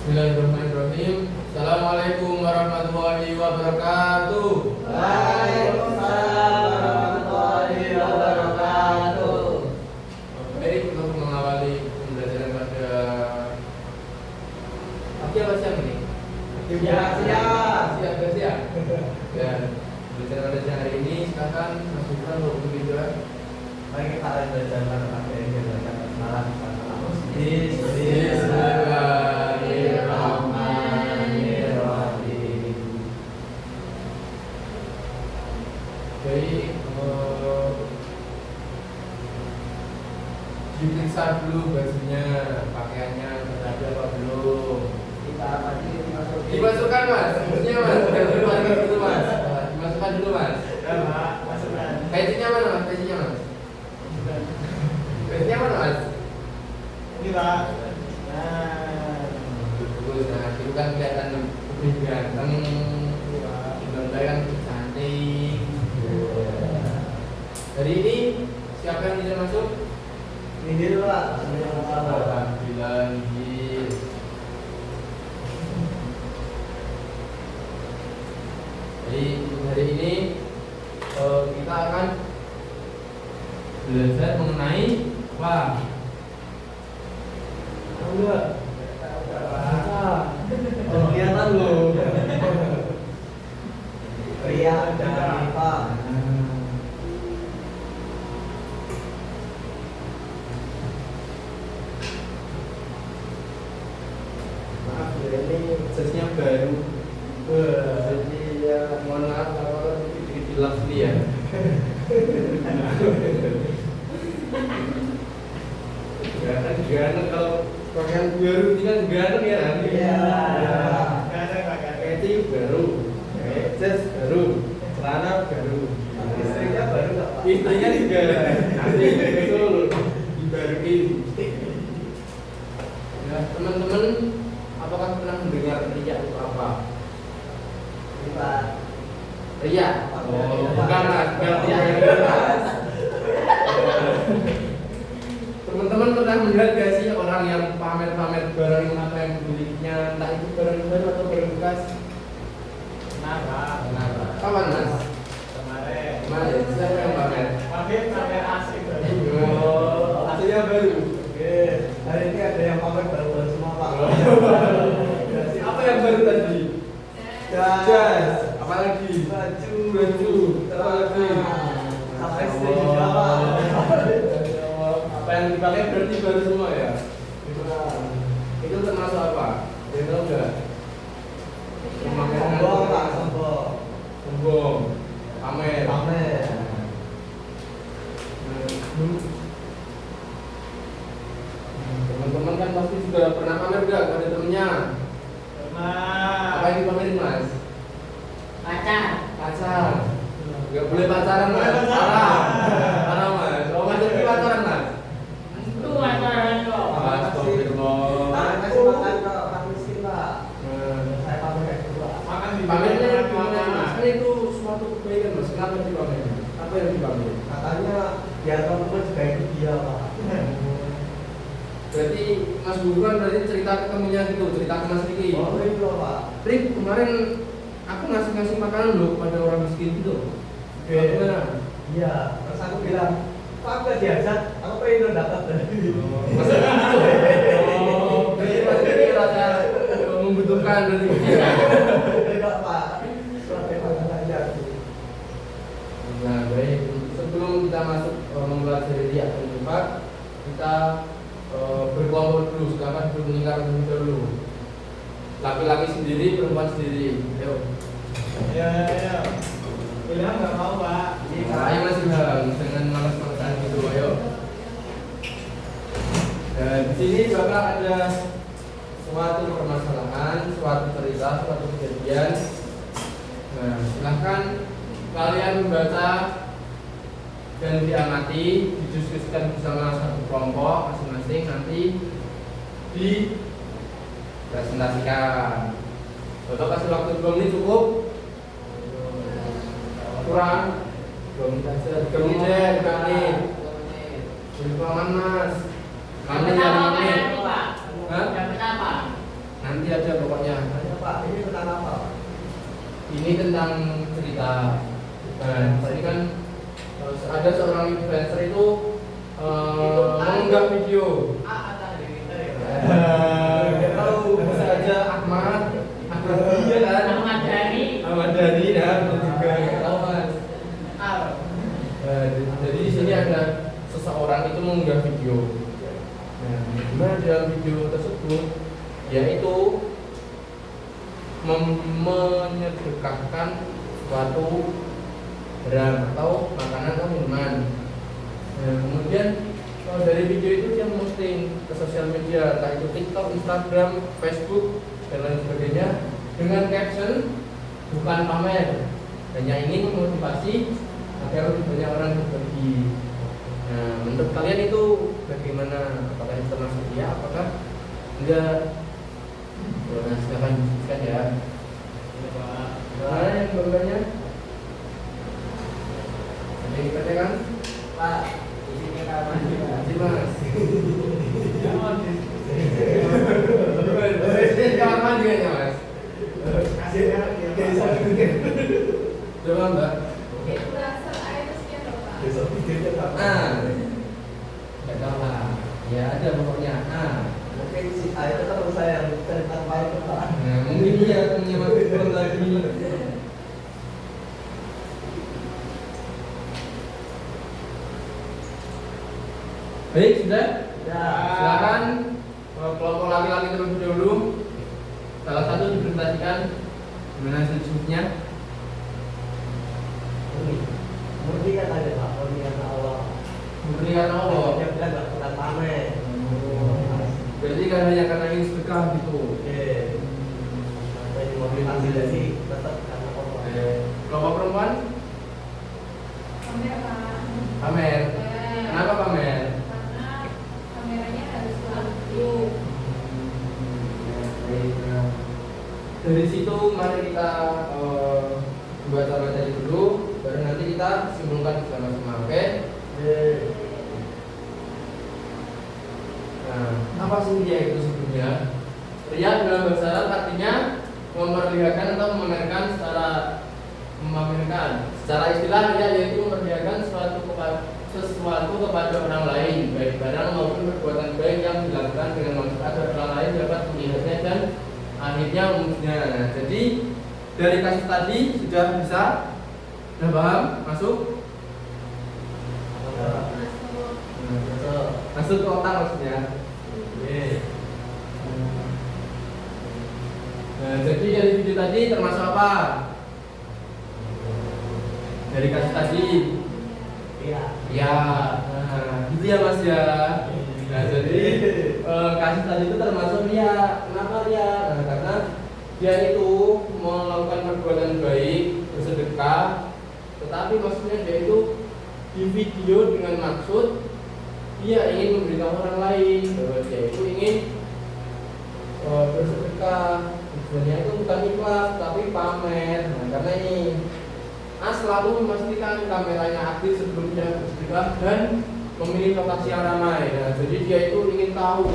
Bismillahirrahmanirrahim. Assalamualaikum warahmatullahi wabarakatuh. Waalaikumsalam warahmatullahi wabarakatuh. Baik, untuk mengawali pembelajaran pada pagi apa siang ini? Siang. Siang. Dan pembelajaran pada siang hari ini silakan Mas Gibran untuk juga. Mari kita belajar pada yang belajar malam bersama. Bismillahirrahmanirrahim. Baik, diperiksa dulu bajunya, pakaiannya sudah ada apa belum? Kita tadi Dimasukkan mas, maksudnya mas, dimasukkan dulu mas, dimasukkan dulu mas. Ya, Pak, masukkan. Pecinya mana mas? Pecinya mas? Pecinya mana mas? Ini, Pak. Nah, Itu kan kelihatan lebih ganteng, benar-benar kan cantik. Hari ini siapa yang bisa masuk? ini dulu, Pak. Alhamdulillah. Jadi hari ini kita akan belajar mengenai apa? Enggak. Kelihatan loh. Pria dan wanita. Maaf ya, ini aksesnya baru. Jadi ya mohon maaf kalau dikit hilaf ini ya. Ganteng kalau pakaian baru ini kan ganteng ya. Iya. Peci baru, jas baru, celana baru. Istrinya baru nggak, Pak? Istrinya juga nanti betul dibaruin. Ya teman-teman, apakah pernah mendengar riya itu apa? Ini, Pak. Riya? Oh, bukan mas, bukan riya mas. Teman-teman pernah melihat gak sih orang yang pamer-pamer barang apa yang dibelinya, entah itu barang baru atau barang bekas? Kenapa? Kapan mas? Kemarin. Kemarin, siapa yang pamer? Pamer asik baru. Oh, aslinya baru. Oke. Hari ini ada yang pamer baru semua, Pak. Apa yang baru tadi? Jas. Apa lagi? Baju. Apa lagi? Sampai istri juga, Pak. Apa yang dipakai berarti baru semua ya? Itu termasuk apa? Dia tahu nggak? Sombong, Pak, sombong. Sombong. Pamer. Pamer. Teman-teman kan pasti sudah pernah pamer nggak pada temennya? Apa yang dipamerin mas? Pacar. Nggak boleh pacaran mas. Parah mas. Oh mas jadi pacaran mas. Astagfirullah. Kasih makan ke orang miskin, Pak. Saya pamer kayak gitu, Pak. Pamernya gimana mas? Kan itu suatu kebaikan mas. Kenapa dipamerin? Apa yang dipamerin? Katanya biar teman-teman juga ikut dia, Pak. Berarti Mas Gibran berarti cerita ke temennya gitu, cerita ke Mas Riki. Oh, itu, Pak. Rik, kemarin aku ngasih makanan loh pada orang miskin gitu. Gimana? Iya, terus aku bilang, Pak, aku gak diajak, aku pengen dapat. Mas Riki gitu. Oh, berarti Mas Riki rasa membutuhkan berarti dia. Enggak, Pak. Suatu makanan aja. Nah, baik. Sebelum kita masuk mempelajari riya dan infak, kita berkelompok dulu, silakan bermeningkat dulu. Laki-laki sendiri, perempuan sendiri. Ayo. Iya. Bilang nggak mau, Pak. Saya masih bilang dengan malas-malasan gitu, ayo. Dan di sini bakal ada suatu permasalahan, suatu cerita, suatu kejadian. Nah, silahkan kalian membaca dan diamati, didiskusikan bersama satu kelompok masing-masing, nanti dipresentasikan. Bapak kasih waktu 2 menit cukup? Kurang? 2 menit aja, 3 menit. 5 menit. tentang cerita. Nah, tadi kan ada seorang influencer itu mengunggah video. Tahu bisa aja Ahmad dia kan Ahmad Dhani dan juga tahu mas. Jadi di sini ada seseorang itu mengunggah video. Nah, gimana dalam video tersebut yaitu menyedekahkan suatu barang atau makanan atau minuman. Nah, kemudian dari video itu dia posting ke sosial media, entah itu TikTok, Instagram, Facebook, dan lain sebagainya, dengan caption bukan pamer, hanya ingin memotivasi agar lebih banyak orang berbagi. Nah, menurut kalian itu bagaimana? Apakah itu termasuk ya? Apakah enggak? Nah, silakan diskusikan ya. Mana yang gambarnya? Ada yang dikatakan? Pak, di sini kamar Masih mas. Kamar mandi ya mas. hasilnya Coba mbak. besok videonya Pak. Nggak tahu lah. Ya ada pokoknya. Mungkin si A itu terus saya yang cerita baik Pak. Nah, mungkin dia punya belum lagi. Baik sudah. Ya. Silakan kelompok laki-laki terlebih dahulu. Salah satu dipresentasikan gimana hasilnya. Murni kan ada Pak, murni karena Allah. Murni karena Allah. Dia bilang nggak pernah pamer. Berarti kan hanya karena ingin sedekah gitu. Oke. Sampai dimotivasi jadi tetap karena Allah. Kelompok perempuan pamer. Kenapa pamer? Dari situ mari kita baca-baca dulu, baru nanti kita simpulkan bersama-sama, oke? Nah, apa sih ria itu sebetulnya? Ria dalam bahasa Arab artinya memperlihatkan atau memamerkan secara istilah ria yaitu memperlihatkan sesuatu kepada orang lain, baik barang maupun perbuatan baik yang dilakukan dengan maksud agar orang lain dapat melihatnya dan akhirnya umumnya. Nah, jadi dari kasus tadi sudah bisa, sudah paham? Masuk? Masuk ke otak maksudnya. Nah, jadi dari video tadi termasuk apa? Dari kasus tadi. Iya. Ya, nah, gitu ya mas ya. Nah, jadi kasus tadi itu termasuk ria. Kenapa ria? Nah, karena dia itu melakukan perbuatan baik, bersedekah, tetapi maksudnya dia itu di video dengan maksud dia ingin memberitahu orang lain bahwa dia itu ingin bersedekah. Tujuannya itu bukan ikhlas tapi pamer. Nah, karena ini selalu memastikan kameranya aktif sebelum dia bersedekah dan memilih lokasi yang ramai. Nah, jadi dia itu ingin tahu,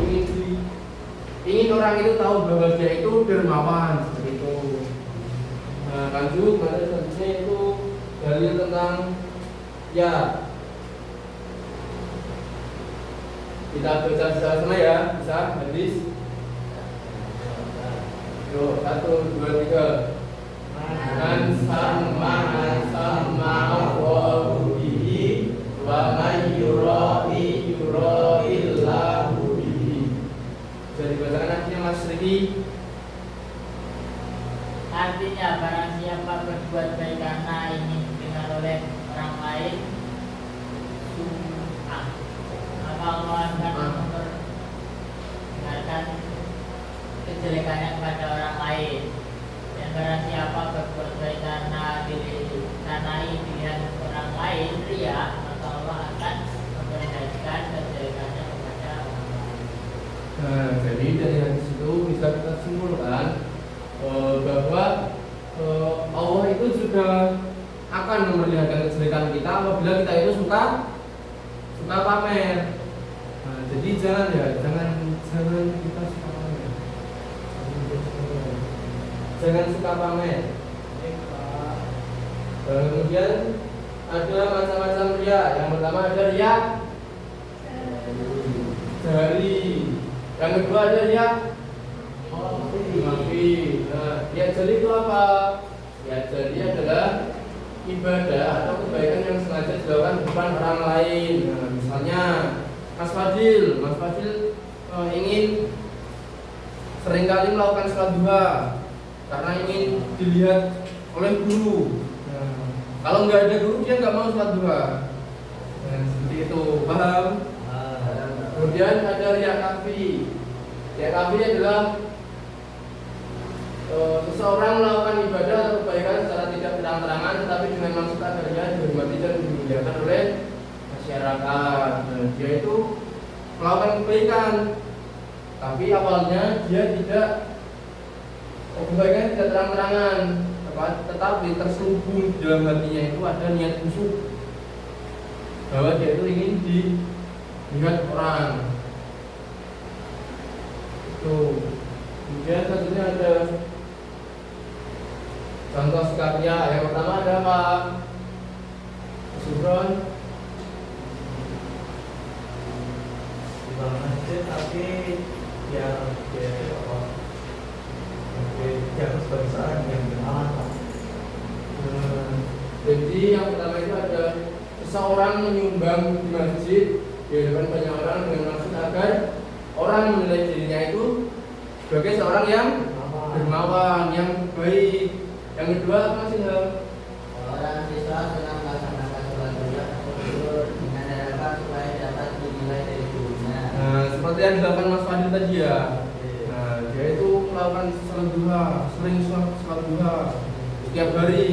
ingin orang itu tahu bahwa dia itu dermawan seperti itu. Nah, lanjut, mari selanjutnya itu dalil tentang ya. Kita baca bersama ya, bisa hadis. Yuk, 1, 2, 3. Man sama Allahu bihi wa man yura'illahu bihi. Bisa dibacakan artinya Mas Riki? Artinya barang siapa berbuat baik karena ingin didengar oleh orang lain, maka Allah akan memperdengarkan kejelekannya kepada orang lain. Dan barang siapa berbuat baik karena dilihat orang lain, ria, maka Allah akan memperdengarkan kejelekannya kepada orang lain. Nah, jadi dari hadis itu bisa kita simpulkan bahwa Allah itu juga akan memperlihatkan kejelekan kita apabila kita itu suka pamer. Nah, jadi jangan kita suka pamer. Jangan suka pamer. Kemudian ada macam-macam ria. Yang pertama ada ria jari. Yang kedua ada ria mati. Nah, ria jari itu apa? Ria jari adalah ibadah atau kebaikan yang sengaja dilakukan di depan orang lain. Nah, misalnya Mas Fadil ingin seringkali melakukan sholat duha karena ingin dilihat oleh guru. Nah, kalau nggak ada guru dia nggak mau sholat duha. Nah, seperti itu, paham? Kemudian ada riya kafi. Riya kafi adalah seseorang melakukan ibadah atau kebaikan secara tidak terang-terangan, tetapi dengan maksud agar dia dihormati dan dimuliakan oleh masyarakat. Nah, dia itu melakukan kebaikan, tapi awalnya dia tidak kebaikan tidak terang-terangan, tetapi terselubung di dalam hatinya itu ada niat busuk bahwa dia itu ingin dilihat orang. Itu. Kemudian selanjutnya ada contoh sikapnya. Yang pertama ada apa? Subron. Bangun masjid tapi yang jangan sebagai seorang yang beramalan. Jadi yang pertama itu ada seseorang menyumbang di masjid di hadapan banyak orang dengan maksud agar orang menilai dirinya itu sebagai seorang yang dermawan, yang baik. Yang kedua apa sih? Orang siswa senang melaksanakan sholat duha atau tidur dengan harapan supaya dapat dinilai dari gurunya. Nah, seperti yang dilakukan Mas Fadil tadi ya. Nah, dia itu melakukan sholat duha, sering sholat duha setiap hari.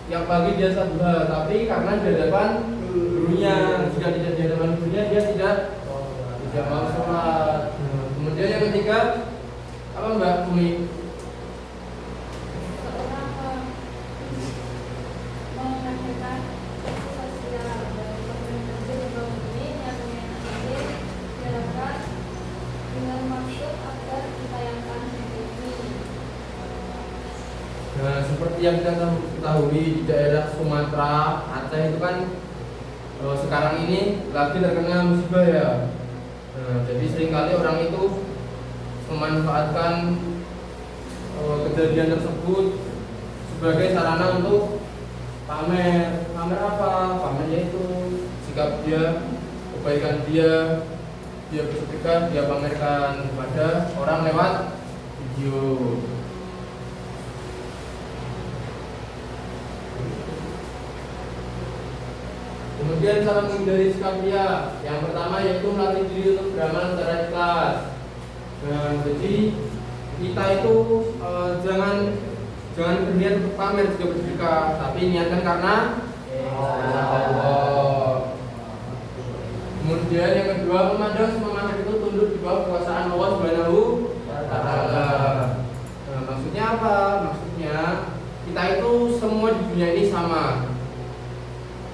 Tiap pagi dia sholat duha, tapi karena di hadapan gurunya, jika tidak di hadapan gurunya dia tidak mau sholat. Kemudian yang ketiga apa Mbak Umi? Nah, seperti yang kita ketahui di daerah Sumatera, Aceh itu kan sekarang ini lagi terkena musibah ya. Nah, jadi seringkali orang itu memanfaatkan kejadian tersebut sebagai sarana untuk pamer. Pamer apa? Pamernya itu sikap dia, kebaikan dia bersedekah, dia pamerkan kepada orang lewat video. Kemudian cara menghindari sikap ria. Yang pertama yaitu melatih diri untuk beramal secara ikhlas. Nah, jadi kita itu jangan berniat untuk pamer jika bersedekah, tapi niatkan karena Allah. Kemudian yang kedua, memandang semua makhluk itu tunduk di bawah kekuasaan Allah Subhanahu wa Ta'ala. Nah, maksudnya apa? Maksudnya kita itu semua di dunia ini sama.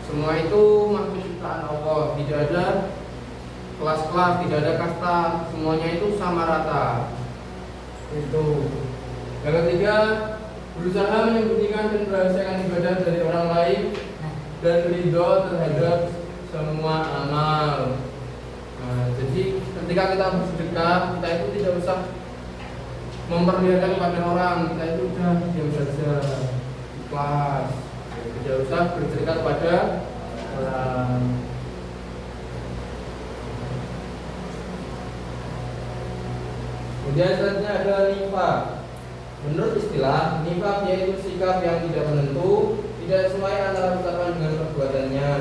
Semua itu makhluk ciptaan Allah, tidak ada kelas-kelas, tidak ada kasta, semuanya itu sama rata. Itu. Yang ketiga, berusaha menyembunyikan dan merahasiakan ibadah dari orang lain dan ridho terhadap semua amal. Nah, jadi ketika kita bersedekah, kita itu tidak usah memperlihatkan kepada orang, kita itu sudah diam saja, ikhlas. Tidak usah bercerita kepada orang. Kemudian selanjutnya ada nifaq. Menurut istilah, nifaq yaitu sikap yang tidak menentu, tidak sesuai antara ucapan dengan perbuatannya.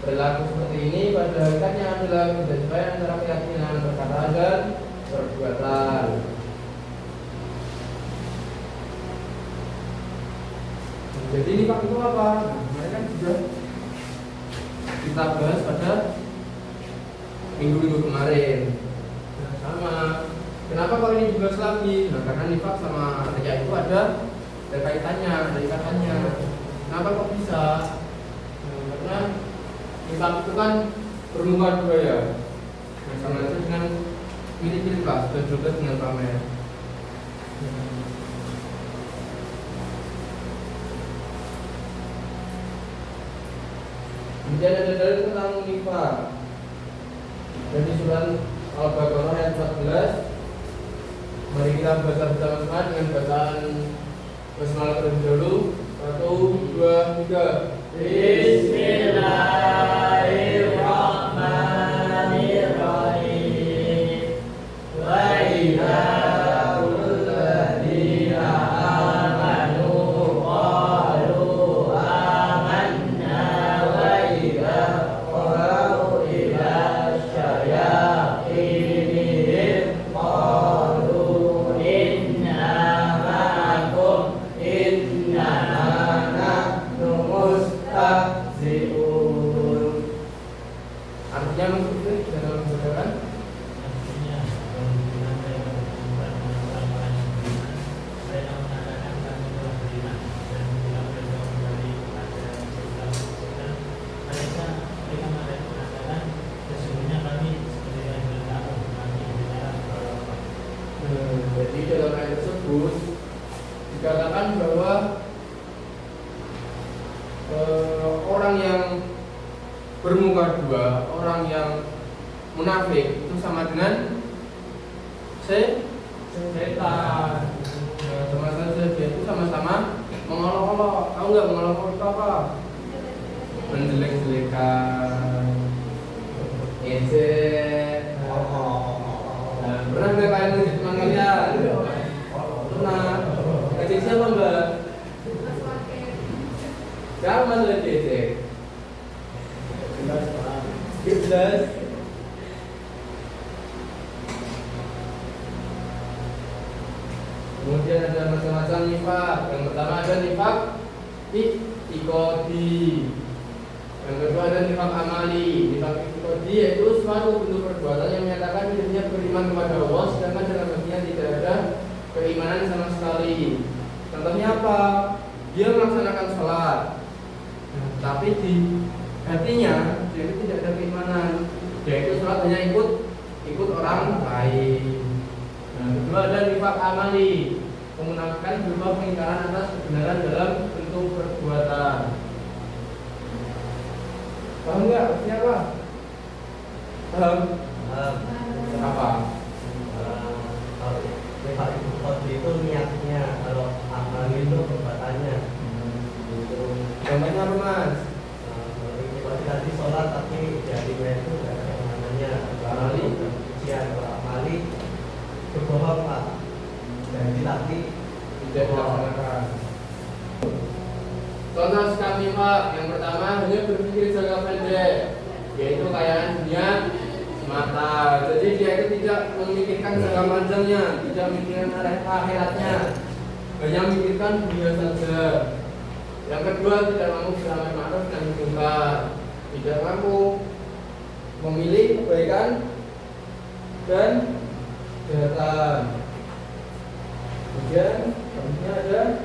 Perilaku seperti ini pada hakikatnya adalah tidak sesuai antara keyakinan, perkataan dan perbuatan. Jadi nifaq itu apa? Nah, kemarin kan sudah kita bahas pada minggu-minggu kemarin. Nah, sama. Kenapa kalau ini dibahas lagi? Nah, karena nifaq sama riya itu ada kaitannya, ada ikatannya. Kenapa kok bisa? Nah, karena nifaq itu kan bermuka dua ya. Nah, sama aja dengan mirip-mirip lah, dan juga dengan pamer. Kemudian ada dalil tentang nifak. Dari surat Al-Baqarah ayat 14. Mari kita baca bersama-sama dengan bacaan basmalah terlebih dahulu. 1, 2, 3. Bismillahirrahmanirrahim. Wa idza alladziina amanu qalu amanna wa idza qalu ila syayatinihim qalu inna ma'akum innama nahnu mustahzi'un. Artinya maksudnya bisa dalam saudara? Artinya kemungkinan saya berjumpa dengan orang-orang yang beriman, saya mengatakan kami telah beriman dan bila mereka kembali kepada Islam, mereka mengatakan sesungguhnya kami seperti yang beritahu kami adalah orang-orang. Jadi dalam ayat tersebut dikatakan bahwa orang yang bermuka dua, orang yang munafik itu sama dengan setan. Sama saja dia itu sama-sama mengolok-olok. Tahu nggak mengolok-olok itu apa? Menjelek-jelekan, ngecek. Nah, pernah nggak kalian ngecek teman kalian? Pernah. Ngecek siapa mbak? Siapa masalah ngecek? Jelas. Kemudian ada macam-macam nifak. Yang pertama ada nifak iktikadi. Yang kedua ada nifak amali. Nifak iktikadi yaitu suatu bentuk perbuatan yang menyatakan dirinya beriman kepada Allah, sedangkan dalam hatinya tidak ada keimanan sama sekali. Contohnya apa? Dia melaksanakan sholat, tapi di hatinya dia itu tidak ada keimanan. Dia itu sholat hanya ikut orang lain. Nah, kedua ada nifak amali, memunafikan berupa pengingkaran atas kebenaran dalam bentuk perbuatan. Paham nggak? Artinya apa? Paham? Apa? Nifak itu niatnya, kalau amal itu perbuatannya. Contohnya apa mas? Kalau tadi sholat tapi jadinya itu nggak ada keimanannya. Amali, Ujian kalau amali berbohong pak, janji tapi tidak dilaksanakan. Contoh sekali pak, yang pertama hanya berpikir jangka pendek, yaitu kekayaan dunia semata. Jadi dia itu tidak memikirkan jangka panjangnya, tidak memikirkan akhiratnya, hanya memikirkan dunia saja. Yang kedua tidak mampu beramar ma'ruf dan munkar, tidak mampu memilih kebaikan dan kejahatan. Kemudian selanjutnya ada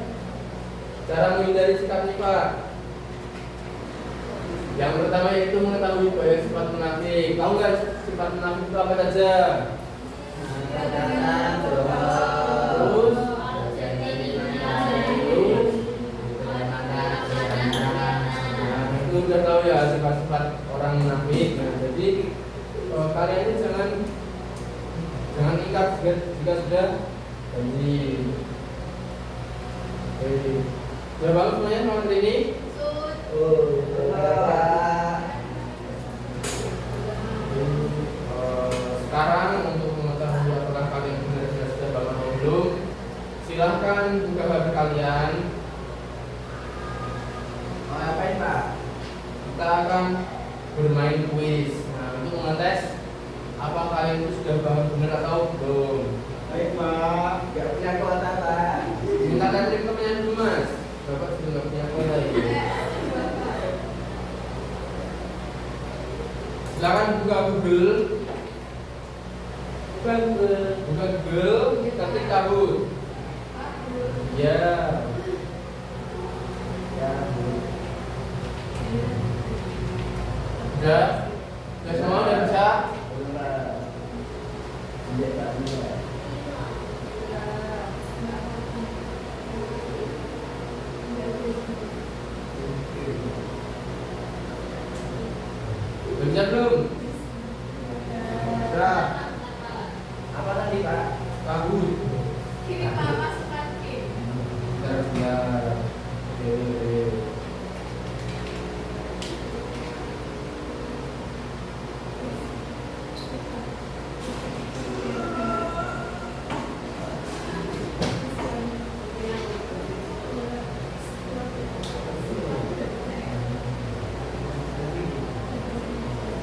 cara menghindari sikap nifak. Yang pertama yaitu mengetahui bahaya sifat munafik. Tahu nggak sifat munafik itu apa saja? Terus itu udah tahu ya sifat-sifat orang munafik. Nah, jadi kalian ini jangan ingkar jika sudah janji. Sudah bangun semuanya sama ini? Sekarang untuk mengetahui apakah kalian benar-benar sudah bangun atau belum, silahkan buka HP kalian. Ngapain pak? Kita akan bermain kuis. Nah, untuk mengetes apa kalian itu sudah paham benar atau belum. baik pak, nggak punya kuota pak. Minta tadi pertanyaan dulu mas. Bapak sudah nggak punya kuota ini. Silakan buka Google. Buka Google, ketik kabut. Ya. Udah? Udah semua udah bisa? Udah bisa belum? Sudah. Apa tadi Pak? Tahu. Kiri Pak, masukkan kiri. Biar. Oke.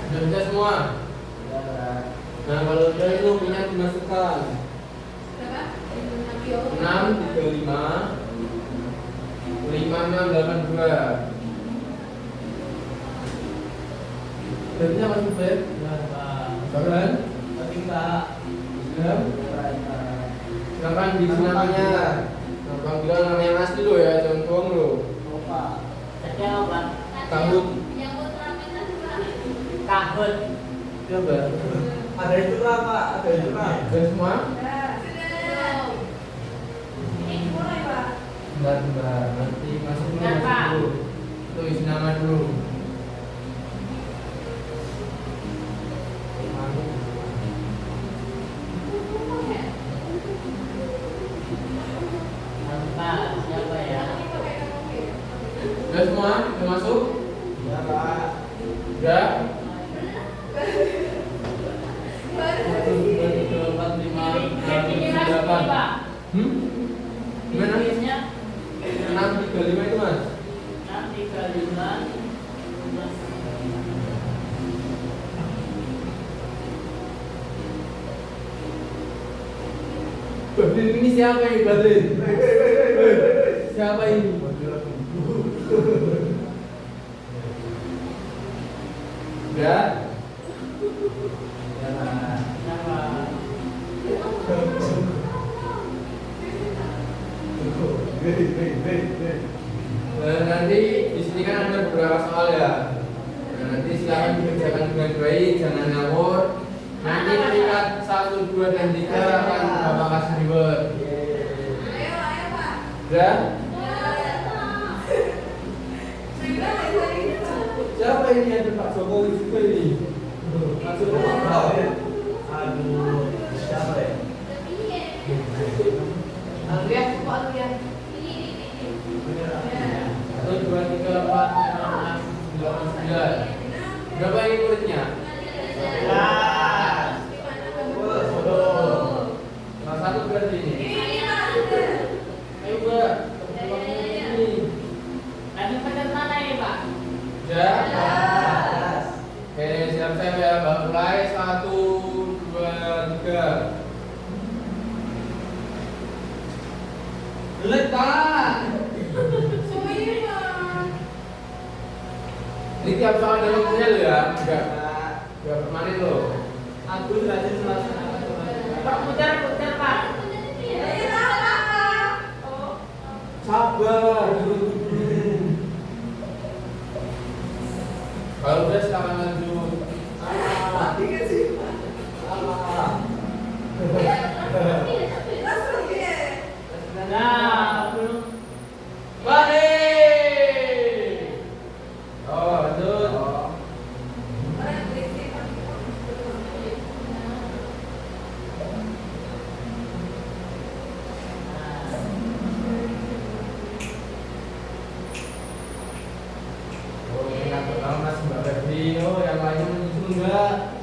Udah bisa semua? Sudah. Nah kalau udah itu minyak dimasukkan Berapa? 6, 35, 56, 82. Udah bisa masuk Feb? Sudah, Pak. Bakalan? Tapi Pak. Sudah? Sudah. Silakan di namanya. Bang bilang namanya asli lo ya, jangan bohong lo. Oh Pak. Tadi apa, Pak? Kabut. Yang ultramen tadi Pak. Kabut. Coba. Ada itu lah Pak. Ada itu lah. Udah semua? Sudah. Ini mulai Pak. Bentar. Nanti masuk dulu. Bentar, Pak. Masuk dulu. Itu isi nama dulu. Pak, siapa ya? Udah semua? Udah masuk? Ya Pak. Udah? Baru 1, 2, 3, 4, 5, 6, 7, 8. Hmm? Gimana? Pilihnya 6, 3, 5 itu mas? 6, 3, 5. Badrin ini siapa ini Badrin? Siapa ini? Udah? Ya Pak. Siapa? Nanti di sini kan ada beberapa soal ya. Nah, nanti silakan dikerjakan dengan baik, jangan ngawur. Nanti peringkat 1, 2, dan 3 akan Bapak kasih reward. Ayo Pak. Udah? Sudah. Siapa ini? Ada Pak Jokowi juga ini. Pak Jokowi. Aduh. Siapa ya? Lihat kok lihat. Ini. 1, 2, 3, 4, 5, 6, 7, 8, 9. Berapa ini muridnya? Salah satu berarti ini. Ayo Mbak, ini. Nanti pencet mana ini, Pak? Ya. Oke, siap-siap ya. Mbak mulai 1, 2, 3. Letak. Ini tiap soal ada waktunya lo ya, enggak permanen lo. Aku rajin melaksanakan Pak, putar, Pak. Sabar. Kalau udah silakan lanjut. Nah, belum. Balik. Oh, lanjut. Oh, ini yang pertama Mas Mbak Febri. Oh, yang lainnya menyusul enggak?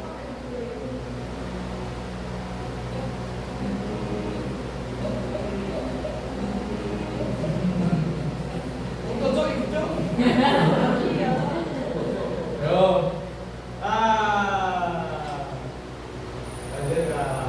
Yo. Lanjut Pak.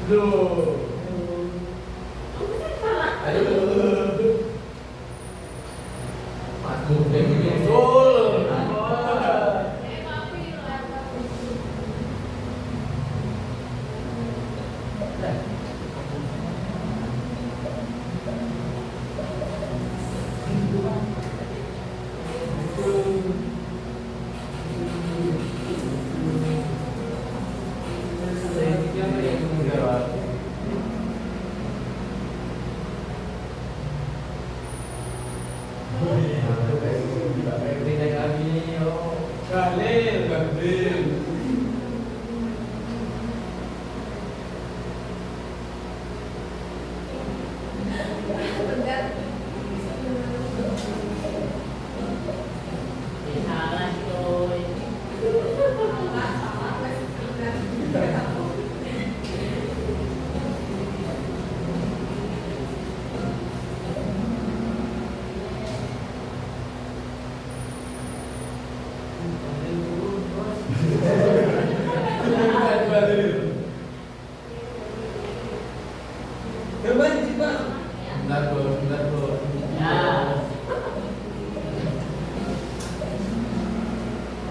Loh. Ayo. Mas Budi nyusul. Salah coy. Bentar, Bro. Ya.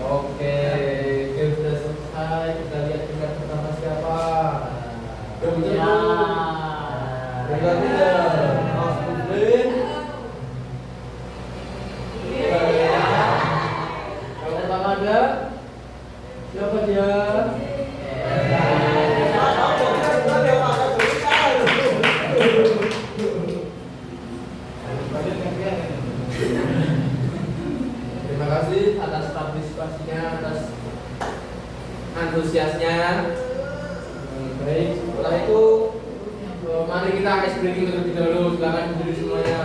Oke, game sudah selesai. Kita lihat tingkat pertama siapa. Betul. Ya. Tingkat tiga. Mas Budi. Yang pertama ada siapa dia? Terima kasih atas partisipasinya, atas antusiasnya. Baik, setelah itu mari kita ice breaking terlebih dahulu. Silakan berdiri semuanya.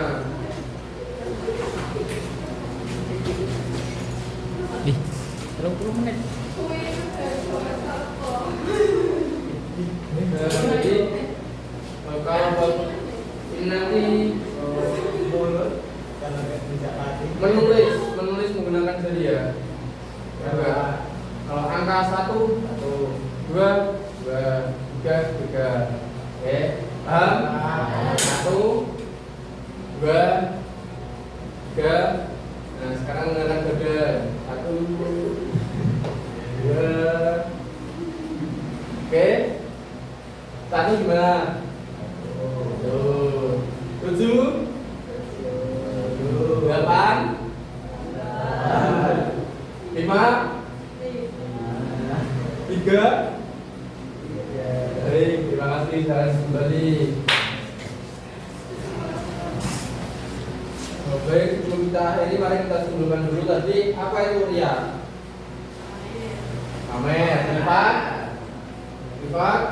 Ih, 30 menit. Jadi kalau buat ini nanti menulis menggunakan jari ya. Kalau angka 1, 2, 3. Oke, paham? 1, 2, 3. Nah, sekarang menggunakan badan. 1, 2. Oke. 1 gimana? 7, 8, 5, 3. Baik, terima kasih. Jalan kembali. Baik, sebelum kita akhiri, mari kita simpulkan dulu tadi apa itu ria. Amin. Lipat,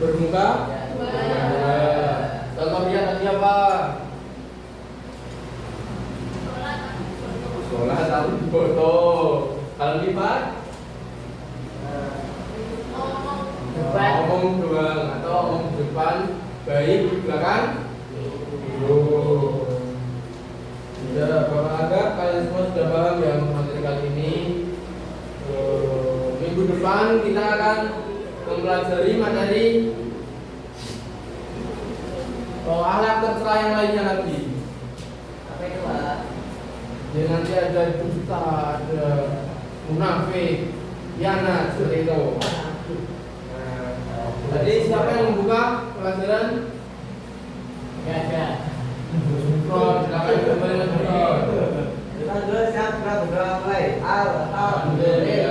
bermuka, contoh ria tadi apa? Sholat atau foto. Kalau lipat, ngomong doang atau ngomong di depan, baik di belakang. Ya, Bapak agak kalian semua sudah paham ya materi kali ini. Minggu depan kita akan mempelajari materi akhlak tercela yang lainnya lagi. Apa itu, Pak? Ya nanti ada dusta, ada munafik, hianat seperti itu. Jadi siapa yang membuka pelajaran? Gak ada. Silakan kembali ke Kita dulu siap berdoa mulai. Alhamdulillah.